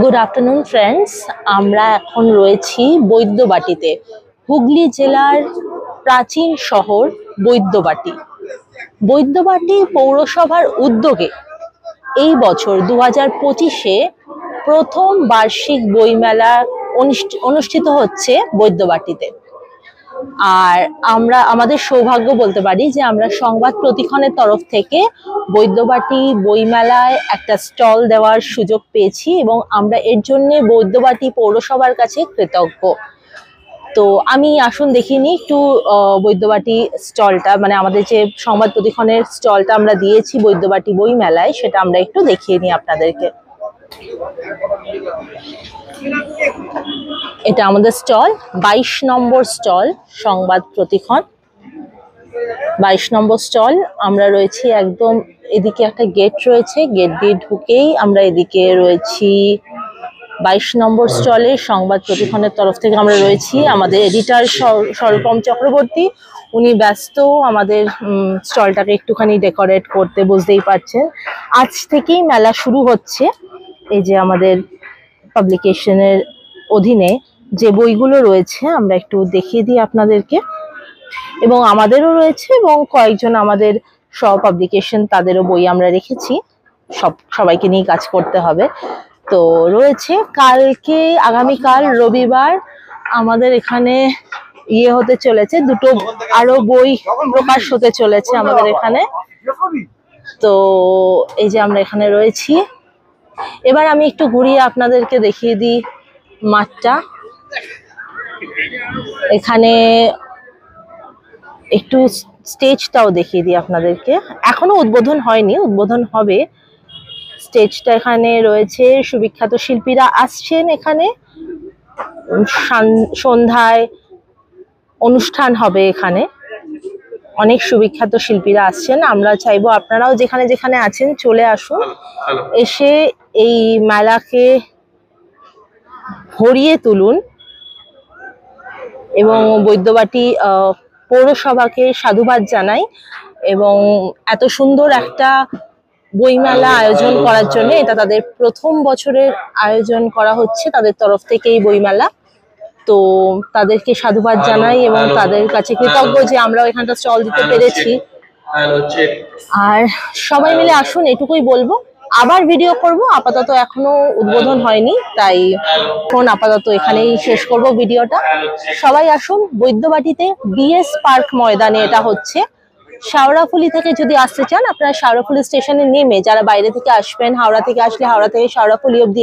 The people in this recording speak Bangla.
গুড আফটারনুন ফ্রেন্ডস, আমরা এখন রয়েছি বৈদ্যবাটিতে, হুগলি জেলার প্রাচীন শহর বৈদ্যবাটি। বৈদ্যবাটি পৌরসভার উদ্যোগে এই বছর 2025-এ প্রথম বার্ষিক বইমেলা অনুষ্ঠিত হচ্ছে বৈদ্যবাটিতে। আর আমাদের সৌভাগ্য বলতে পারি যে আমরা সংবাদ প্রতিক্ষণের তরফ থেকে বৈদ্যবাটি বইমেলায় একটা স্টল দেওয়ার সুযোগ পেয়েছি এবং আমরা এর জন্য বৈদ্যবাটি পৌরসভার কাছে কৃতজ্ঞ। তো আমি আসুন দেখিনি একটু বৈদ্যবাটি স্টলটা, মানে আমাদের যে সংবাদ প্রতিক্ষণের স্টলটা আমরা দিয়েছি বৈদ্যবাটি বইমেলায়, সেটা আমরা একটু দেখিয়ে নিই আপনাদেরকে। এটা আমাদের স্টল, 22 নম্বর স্টল, সংবাদ প্রতিক্ষণ 22 নম্বর স্টল। আমরা রয়েছি একদম এদিকে, একটা গেট রয়েছে, গেট দিয়ে ঢুকেই আমরা এদিকে রয়েছি 22 নম্বর স্টলে। সংবাদ প্রতিক্ষণের তরফ থেকে আমরা রয়েছি, আমাদের এডিটর স্বরূপম চক্রবর্তী, উনি ব্যস্ত আমাদের স্টলটাকে একটুখানি ডেকোরেট করতে, বুঝতেই পারছেন। আজ থেকেই মেলা শুরু হচ্ছে। এই যে আমাদের পাবলিকেশনের অধীনে যে বইগুলো রয়েছে আমরা একটু দেখিয়ে দিই আপনাদেরকে, এবং আমাদেরও রয়েছে এবং কয়েকজন আমাদের পাবলিকেশন, তাদেরও বই আমরা রেখেছি। সবাইকে নিয়ে কাজ করতে হবে। তো রয়েছে কালকে, আগামীকাল রবিবার আমাদের এখানে হতে চলেছে, দুটো আরো বই প্রকাশ হতে চলেছে আমাদের এখানে। তো এই যে আমরা এখানে রয়েছি। এবার আমি একটু ঘুরিয়ে আপনাদেরকে দেখিয়ে দিই মাঠটা। এখানে একটু স্টেজটাও দেখিয়ে দিই আপনাদেরকে, এখনো উদ্বোধন হয়নি, উদ্বোধন হবে। স্টেজটা এখানে রয়েছে, সুবিখ্যাত শিল্পীরা আসছেন এখানে, সন্ধ্যায় অনুষ্ঠান হবে এখানে, অনেক সুবিখ্যাত শিল্পীরা আসছেন। আমরা চাইবো আপনারাও যেখানে যেখানে আছেন চলে আসুন, এসে এই মেলাকে ভরিয়ে তুলুন এবং বৈদ্যবাটি পৌরসভাকে সাধুবাদ জানাই এবং এত সুন্দর একটা বইমেলা আয়োজন করার জন্য। এটা তাদের প্রথম বছরের আয়োজন করা হচ্ছে তাদের তরফ থেকে এই বইমেলা। তো তাদেরকে সাধুবাদ জানাই এবং তাদের কাছে কৃতজ্ঞ যে আমরাও এখানটা স্টল দিতে পেরেছি। আর সবাই মিলে আসুন, এটুকুই বলবো। আবার ভিডিও করব, আপাতত এখনো উদ্বোধন হয়নি, তাই এখন আপাতত এখানেই শেষ করব ভিডিওটা। সবাই আসুন বৈদ্যবাটিতে, বিএস পার্ক ময়দানে এটা হচ্ছে। শাওড়াফুলি থেকে যদি আসতে চান, আপনারা শাওড়াফুলি স্টেশনে নেমে, যারা বাইরে থেকে আসবেন, হাওড়া থেকে আসলে হাওড়া থেকে শাওড়াফুলি অব্দি